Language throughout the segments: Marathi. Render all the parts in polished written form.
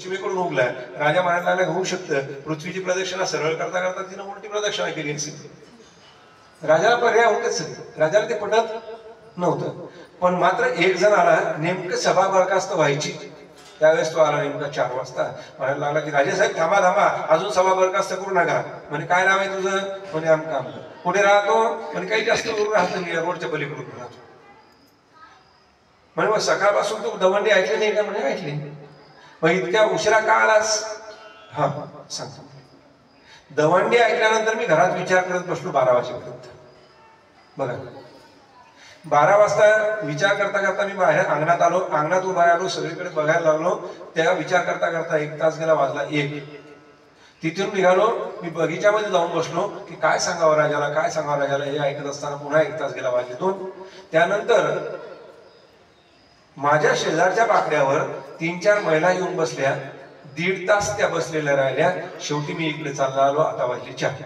पश्चिमेकडून उगलाय. राजा म्हणायला लागला होऊ शकतं पृथ्वीची प्रदक्षिणा सरळ करता करता तिनं उलटी प्रदक्षिणा केली असेल. राजाला पर्याय होतेच, राजाला ते पटत नव्हतं. पण मात्र एक जण आला, नेमकं सभा बरखास्त व्हायची त्यावेळेस तो आला नेमका 4 वाजता. म्हणायला लागला की राजेसाहेब थांबा थांबा, अजून सभा बरखास्त करू नका. म्हणे काय नाव आहे तुझं? म्हणे आमका आमका. कुठे राहतो? म्हणे काही जास्त दूर राहतो मी, रोडच्या पलीकडून राहतो. म्हणे मग सकाळपासून तू दवंडी ऐकली नाही का? म्हणे ऐकली. मग इतक्या उशिरा का आलास? हा सांगतो. दवंडी ऐकल्यानंतर मी घरात विचार करत बसलो 12 वाजेपर्यंत. बघा 12 वाजता विचार करता करता मी बाहेर अंगणात आलो, अंगणात उभा राहिलो, सगळीकडे बघायला लागलो. त्या विचार करता करता 1 तास गेला, वाजला 1. तिथून निघालो, मी बगीच्यामध्ये जाऊन बसलो की काय सांगावं राजाला, काय सांगावं राजाला. हे ऐकत असताना पुन्हा 1 तास गेला, वाजले 2. त्यानंतर माझ्या शेजारच्या बाकड्यावर 3-4 महिला येऊन बसल्या. 1.5 तास त्या बसलेल्या राहिल्या. शेवटी मी इकडे चालला आलो, आता वाजले 4.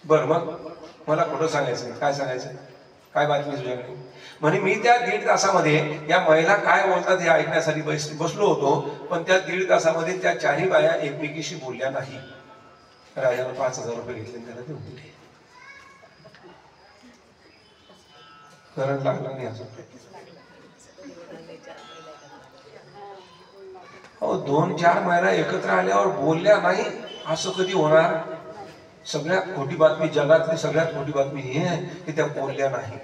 बर मग मला खोटं सांगायचं, काय सांगायचं, काय बातमी तुझ्याकडे? म्हणे मी त्या 1.5 तासामध्ये या महिला काय बोलतात हे ऐकण्यासाठी बसलो होतो. पण त्या 1.5 तासामध्ये त्या 4ही बाया एकमेकीशी बोलल्या नाही. राजाला 5,000 रुपये घेतले, त्याला देऊन दिले. करंट लागला नाही अजून. हो 2-4 महिला एकत्र आल्यावर बोलल्या नाही असं कधी होणार? सगळ्यात खोटी बातमी, जगातली सगळ्यात खोटी बातमी ही आहे की त्या बोलल्या नाही.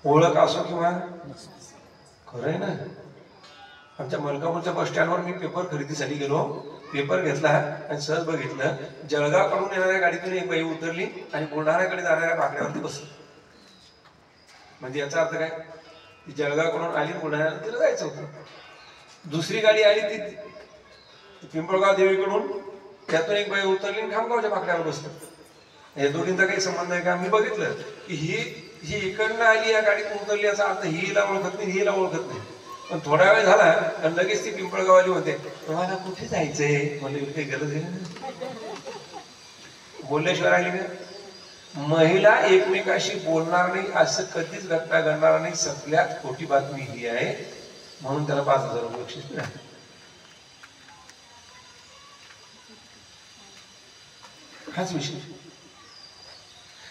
ओळख असो किंवा खरं आहे ना. आमच्या मलकापूरच्या बस स्टँडवर मी पेपर खरेदीसाठी गेलो. पेपर घेतला आणि सहज बघितलं, जळगावकडून येणाऱ्या गाडीतून एक बाई उतरली आणि बुलढाण्याकडे जाणाऱ्या बाकड्यावरती बसली. म्हणजे याचा अर्थ काय? ती जळगावकडून आली, बुलढाण्याला तिला जायचं होतं. दुसरी गाडी आली ती पिंपळगाव देवीकडून, त्यातून एक बाई उतरली आणि खामगावच्या बाकड्यावर बसली. या दोघींचा काही संबंध आहे का? मी बघितलं की ही इकडनं आली, या गाडीतून उतरली, याचा अर्थ हिला ओळखत नाही, हिला ओळखत नाही. पण थोडा वेळ झाला आणि लगेच ती पिंपळगावली होते, तुम्हाला कुठे जायचंय? म्हणजे काही गरज आहे बोलल्याशिवाय राहिली का? महिला एकमेकाशी बोलणार नाही असं कधीच घटना घडणार नाही. सगळ्यात खोटी बातमी ही आहे. म्हणून त्याला 5,000 रुपये बक्षीस मिळाले. हाच विषय.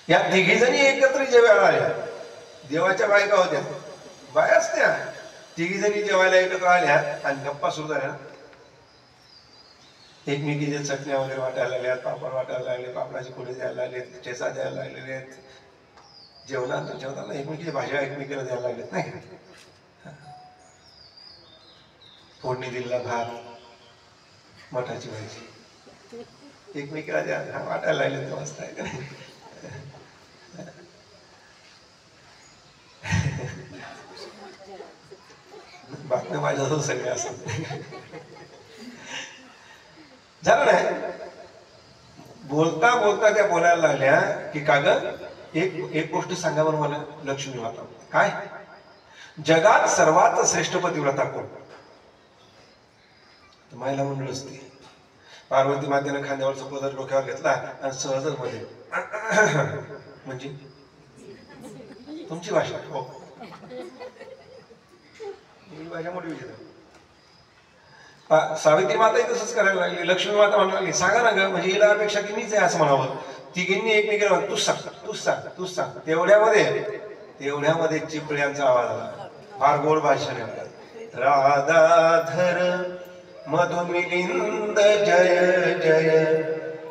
या 3घी जणी एकत्र जेवायला आल्या. देवाच्या बायका होत्या, बायाच त्या 3घी जणी जेवायला एकत्र आल्या आणि गप्पा सुरू झाल्या. एकमेकीच्या चटण्या वगैरे वाटायला लागल्यात, पापड वाटायला लागले, पापडाची पुढे द्यायला लागले, ठेचा द्यायला लागलेले आहेत. जेवताना एकमेकीच्या भाज्या एकमेकीला द्यायला लागलेत नाही. फोडणी दिलेला भात, मठाची भाजी एकमेकीला द्या वाटायला लागले. मस्त आहे का नाही? बातम्या माझ्याजवळ सगळे असतात. झालं नाही. बोलता बोलता त्या बोलायला लागल्या की कागद एक गोष्ट सांगा बरं मला लक्ष्मी माता. काय? जगात सर्वात श्रेष्ठ पतिव्रता कोण? महिला मंडळ असते. पार्वती मातेने खांद्यावरचा पदर डोक्यावर घेतला आणि सहजच मध्ये म्हणजे तुमची भाषा. हो भाषा मोठी विचार. सावित्री माताही तसंच करायला लागली. लक्ष्मी माता म्हणायला लागली सांगा ना ग, म्हणजे हिला अपेक्षा की मीच आहे असं म्हणावं. तिघींनी एकमेकीला तूच सांग तूच सांग तूच सांग. तेवढ्यामध्ये चिपळ्यांचा आवाज आला. फार गोड भाषण आहे. राधाधर मधुमिलिंद जय जय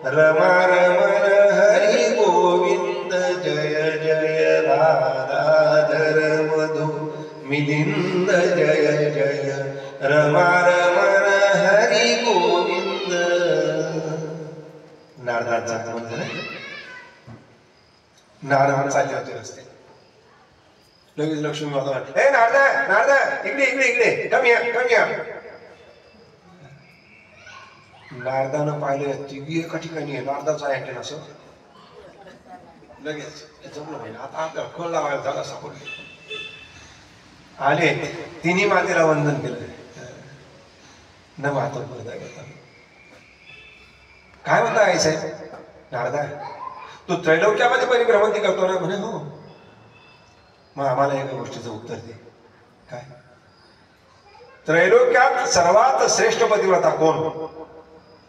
रमा रमण हरी गोविंद जय जय राधाधर मधु मिलिंद जय जय रमा रमण हरी गोविंद. नारदांचा आगमन झालं. नारद चालले होते रस्ते. लगेच लक्ष्मी माता म्हणाली, ए नारदा नारदा इकडे इकडे इकडे कम या. नारदानं पाहिलं तिघी एका ठिकाणी आहे. नारदाचा अँटेना असं लगेच जमलं पाहिजे. आता आपल्याला कळ लावायला झाला सापडले. आले तिन्ही मातेला वंदन केलं. न माता काय म्हणता आई साहेब? नारदा तू त्रैलोक्यामध्ये परिभ्रमंती करतो ना? म्हणे हो. मग आम्हाला एका गोष्टीचं उत्तर दे. काय? त्रैलोक्यात सर्वात श्रेष्ठ पतिव्रता कोण?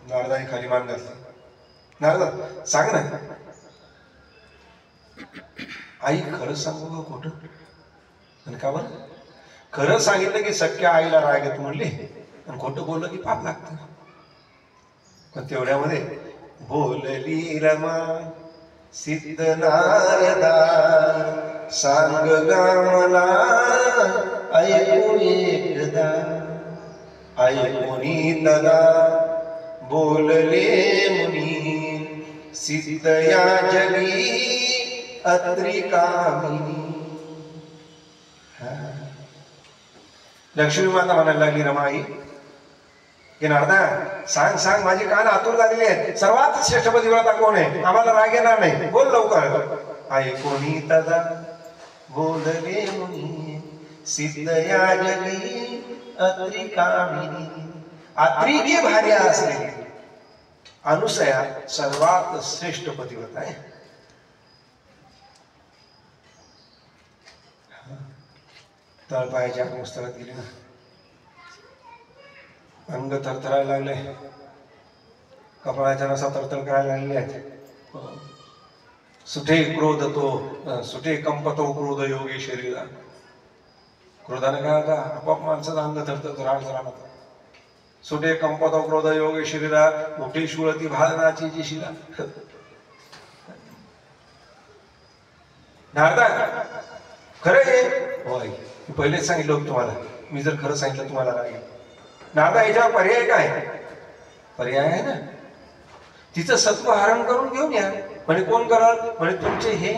नारदाने खाली मान घातली. नारदा सांग ना. आई खरं सांगू का खोटं? आणि का बरं? खरं सांगितलं की सख्या आईला राग येतो म्हणली, आणि खोटं बोललं की पाप लागतं. पण तेवढ्यामध्ये बोलली रमा सिद्ध नारदा, सांग गामला ऐकू एकदा. ऐकुनी तदा बोलले मुनी, सिद्ध या जगी अत्री कामिनी. लक्ष्मी माता म्हणायला लागली रमाई की नारदा सांग सांग, माझे कान आतुर झालेले आहेत. सर्वात श्रेष्ठ पतिव्रता कोण आहे? आम्हाला राग येणार नाही, बोल लवकर. ऐकुनी तदा बोलले मुनी, सिद्ध या जगी अत्री कामिनी. अत्री की भार्या असलेली अनुसया सर्वात श्रेष्ठ पतिव्रता आहे. तळपायाच्या पुस्तकात गेली ना, अंग थरथरायला लागले, कपाळाच्या नसा तरतळ करायला लागले आहेत. सुठे क्रोध तो सुठे कंपतो क्रोध योगी शरीरा. क्रोधाने काय होता? आपोआप माणसाचं अंग थरथर राहत. सुठे कंपतो क्रोध योगी शरीरा, मोठी शुळती भालनाची जी शिला. नारदा खरं आहे? होय, मी पहिलेच सांगितलं होतं तुम्हाला. मी जर खरं सांगितलं तुम्हाला राहील. नारदा याच्यावर पर्याय काय? पर्याय आहे ना, तिचं सत्व हरण करून घेऊन या. म्हणे कोण कराल? म्हणे तुमचे हे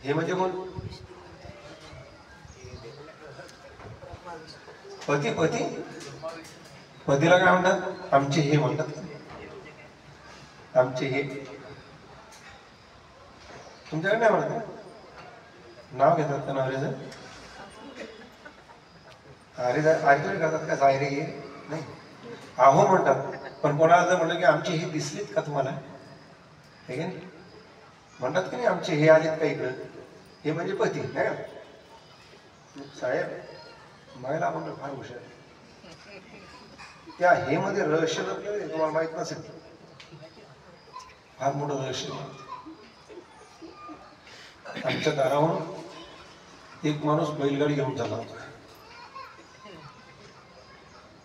म्हणजे कोण? पती. पतीला काय म्हणतात? आमचे हे म्हणतात. आमचे हे तुमच्याकडे नाही म्हणत? नाव घेतात का नवऱ्याचं? अरे तुम्ही करतात का? जायरे ये नाही, आहो म्हणतात. पण कोणाला जर म्हणलं की आमचे हे दिसलेत का तुम्हाला, हे नाही म्हणतात की नाही, आमचे हे आलेत का इकडं, हे म्हणजे पती नाही का? साहेब महिला म्हणलं फार हुशार. त्या हे मध्ये रहस्य लपलेलं तुम्हाला माहित नसेल, फार मोठं रहस्य. आमच्या दारावरून एक माणूस बैलगाडी घेऊन चालला होता.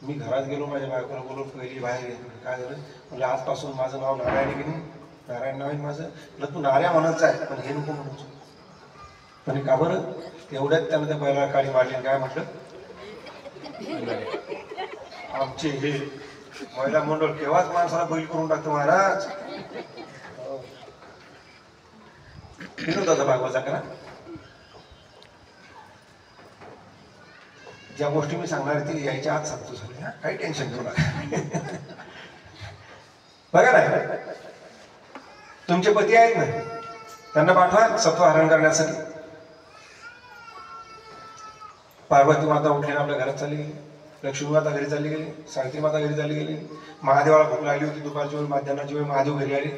मी घरात गेलो, माझ्या बायकोला बोलून पहिली बाहेर गेलो. काय झालं म्हणजे आजपासून माझं नाव नारायण आहे की नाही, नारायण नाव आहे माझं. म्हटलं तू नार्या म्हणायचं आहे, पण हे नको म्हणून. पण का बरं? एवढ्यात त्यानं त्या बैला काळी मारली. काय म्हटलं? आमचे हे महिला मंडळ केव्हाच माणसाला बैल करून टाकतो महाराज. विनोदाचा भागवाचा करा. ज्या गोष्टी मी सांगणार ती यायच्या आत सांगतो सगळ्या, काही टेन्शन घेऊ नका. बघा ना, तुमचे पती आहेत ना, त्यांना पाठवा सत्व हरण करण्यासाठी. पार्वती माता उठली आपल्या घरात चालली गेली, लक्ष्मी माता घरी चालली गेली, सावित्री माता घरी चालली गेली. महादेवाला भूक लागली होती, दुपारची वेळ माध्यानाची वेळ. महादेव घरी आले.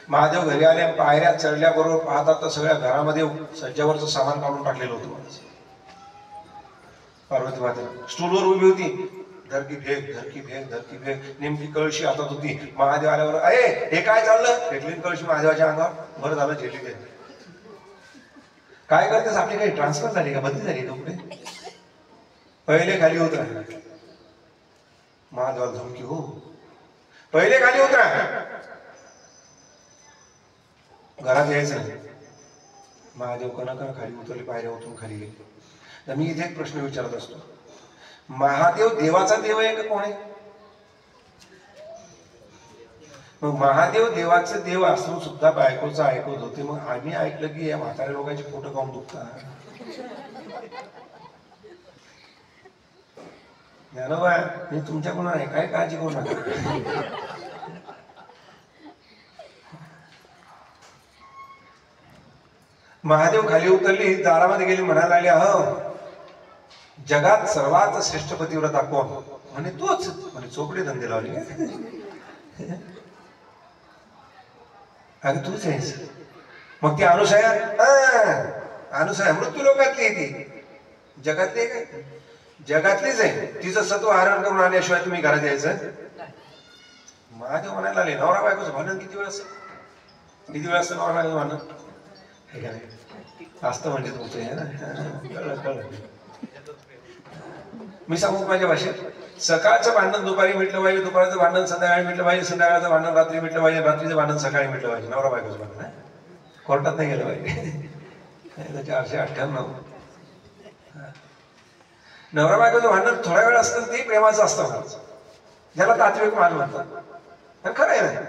महादेव घरी आले, पायऱ्या चढल्याबरोबर पाहतात तर सगळ्या घरामध्ये सज्जावरचं सामान काढून टाकलेलं होतं. पार्वती माता स्टूलवर उभी होती. धरकी फेक नेमकी कळशी हातात होती. महादेव आल्यावर अरे हे काय चाललं? फेकली कळशी महादेवाच्या अंगावर. बरं झालं झेलली ते. काय करतेस? आपली काही ट्रान्सफर झाली का, बदली झाली का पुढे? पहिले खाली उतरा. महादेवाला धमकी, हो पहिले खाली उतरा, घरात यायचं नाही. महादेव कना खाली उतरले, पायऱ्या उतरून खाली गेले. तर मी इथे एक प्रश्न विचारत असतो, महादेव देवाचा देव आहे का कोण आहे? मग महादेव देवाचं देव असून सुद्धा बायकोचं ऐकत होते. मग आम्ही ऐकलं की या म्हाताऱ्या लोकांची पोटं काऊन दुखतात? ज्ञानोबा मी तुमच्याकडून आहे, काय काळजी करू नका. महादेव खाली उतरली, दारामध्ये गेली, म्हणायला लागली अहो जगात सर्वात श्रेष्ठ पतिव्रता कोण? म्हणे तूच. म्हणे चोपडे धंदे लावले अगं तूच आहेस. मग ती अनुसया मृत्यू लोकातली ती जगातली आहे काय? जगातलीच आहे. तिचं सत्व हरण करून आल्याशिवाय तुम्ही घरात यायचं? महादेव म्हणायला आले नवरा बायकोचं भांडण किती वेळ असतं? किती वेळ असतं नवरा बायकोचं भांडण? हे का नाही असतं म्हणजे तुमचं आहे ना. कळलं कळलं. मी सांगू माझ्या भाषेत, सकाळचं भांडण दुपारी मिटलं पाहिजे, दुपारचं भांडण संध्याकाळी मिटलं पाहिजे, संध्याकाळचं भांडण रात्री मिटलं पाहिजे, रात्रीचं भांडण सकाळी मिटलं पाहिजे. नवरा बायकोचं भांडण कोर्टात नाही गेलं पाहिजे. 498. नवरा बायकोचं भांडण थोड्या वेळ असतं ते प्रेमाचं असतं, ज्याला तात्विक मान म्हणतात. खरं आहे ना,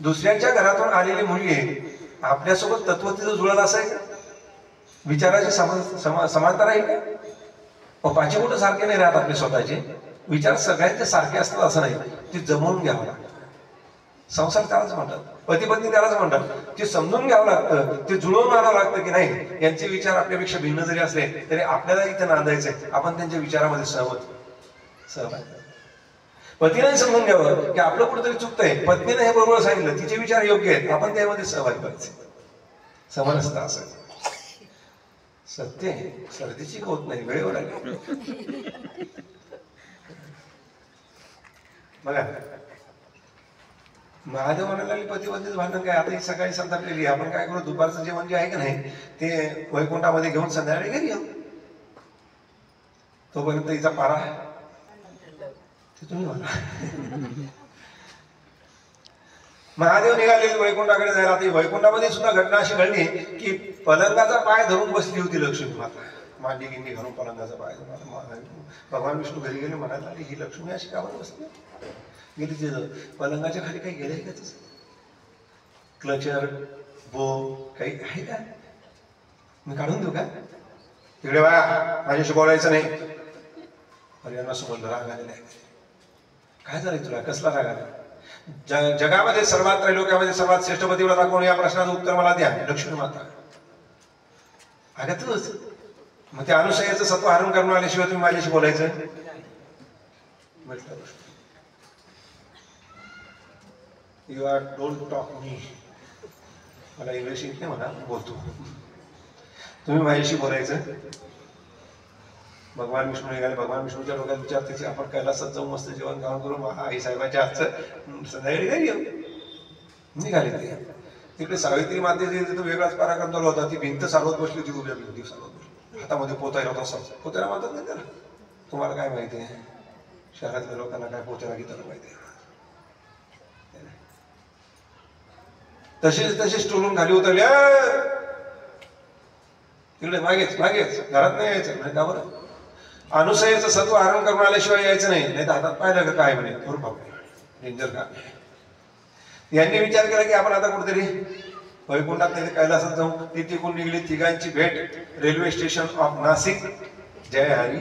दुसऱ्यांच्या घरातून आलेली मुलगी आपल्यासोबत तत्वतेचं जुळत असाय का? विचाराची समांतर आहे का? पाची बोटं सारखे नाही राहत आपले स्वतःचे विचार, सगळ्यांचे सारखे असतात असं नाही. ते जमवून घ्यावं लागतं. संसार त्यालाच म्हणतात, पती पत्नी त्यालाच म्हणतात. ते समजून घ्यावं लागतं, ते जुळवून आणावं लागतं की नाही यांचे विचार आपल्यापेक्षा भिन्न जरी असले तरी आपल्याला इथे नांदायचंय, आपण त्यांच्या विचारामध्ये सहभागी. पतीने समजून घ्यावं की आपलं कुठेतरी चुकतंय, पत्नीने हे बरोबर सांगितलं, तिचे विचार योग्य आहेत, आपण त्यामध्ये सहभागी व्हायचे. समजतं असं सत्य आहे. सर्दीची होत नाही, वेळेवर आली. बघा महादेव म्हणायला पती पत्नीचं भांडण काय? आता ही सकाळी संतापलेली, आपण काय करू, दुपारचं जेवण जे आहे का नाही ते वैकुंठामध्ये घेऊन संध्याकाळी घरी येऊ. तोपर्यंत हिचा पारा ते तुम्ही म्हणा. महादेव निघाले वैकुंठाकडे जायला. आता वैकुंठामध्ये सुद्धा घटना अशी घडली की पलंगाचा पाय धरून बसली होती लक्ष्मी माता. मांडी गिंडी घालून पलंगाचा पाय धरून भगवान विष्णू घरी गेले, म्हणायला आले ही लक्ष्मी अशी का बसली गेली? तिथं पलंगाच्या खाली काही गेलंय का? तसं क्लचर बो काही आहे का? मी काढून देऊ का? तिकडे बघा माझ्याशी बोलायचं नाही. अरे यांना समजलं, राग आलेला आहे. काय झालंय तुला, कसला राग आला? जगामध्ये सर्वात त्रैलोक्यामध्ये सर्वात श्रेष्ठ पतिव्रता कोण या प्रश्नाचं उत्तर मला द्या. लक्ष्मी माता. अगं तूच मग त्या अनुसयाचं सत्व हरण करून आल्याशिवाय तुम्ही माझ्याशी बोलायचं म्हटलं. यू आर डोंट टॉक मी. मला इंग्लिश येत नाही, म्हणा बोलतो. तुम्ही माझ्याशी बोलायचं. भगवान विष्णू निघाले. भगवान विष्णूच्या डोक्यात विचार त्याचे, आपण कैलासात जाऊन मस्त जेवण खाऊन करू आई साहेबांच्या हातचं संध्याकाळी घरी येऊ. निघाले ते. तिकडे सावित्री मातेची तिथं वेगळाच पराक्रम होता. ती भिंत सारवत बसली होती, उभ्या भिंती सारवत बसली, हातामध्ये पोतायला होता. असं पोत्याला म्हणतात नाही त्याला? तुम्हाला काय माहिती आहे शहरातल्या लोकांना काय पोत्याला गीताला माहिती आहे? तसेच टोलून खाली उतरले. तिकडे मागेच मागेच, घरात नाही यायचं. म्हणजे का बरं? अनुसयाचं सत्व हरण करून आल्याशिवाय यायचं नाही. नाही तर हातात पाहिलं का काय म्हणे डेंजर का. यांनी विचार केला की आपण आता कुठेतरी वैकुंठात नाही कैलासात जाऊ. ती तिकून निघली. तिघांची भेट रेल्वे स्टेशन ऑफ नाशिक. जय हरी.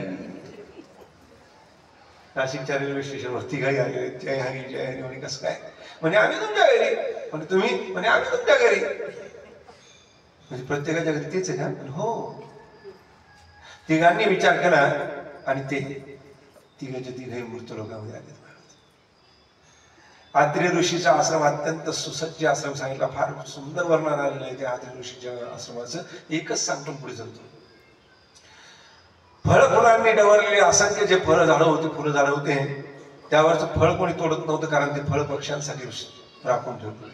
नाशिकच्या रेल्वे स्टेशनवर तिघाही आले. जय हरी जय हरी. म्हणे कसं काय? म्हणजे आम्ही तुमच्या घरी. म्हणजे तुम्ही? म्हणजे आम्ही तुमच्या घरी. म्हणजे प्रत्येकाच्या घरी तेच आहे का? हो. तिघांनी विचार केला आणि ते तिघांचे तिघही मृत लोकांमध्ये आले. आत्रेय ऋषीचा आश्रम अत्यंत सुसज्ज आश्रम सांगितला. फार सुंदर वर्णन आलेलं आहे त्या आत्रेय ऋषीच्या आश्रमाचं. एकच सांगतो पुढे जातो. फळ फुलांनी डवरलेले असंख्य जे फळ झाडं होते, फुलं झाडं होते, त्यावरचं फळ कोणी तोडत नव्हतं, कारण ते फळ पक्ष्यांसाठी राखून ठेवलं.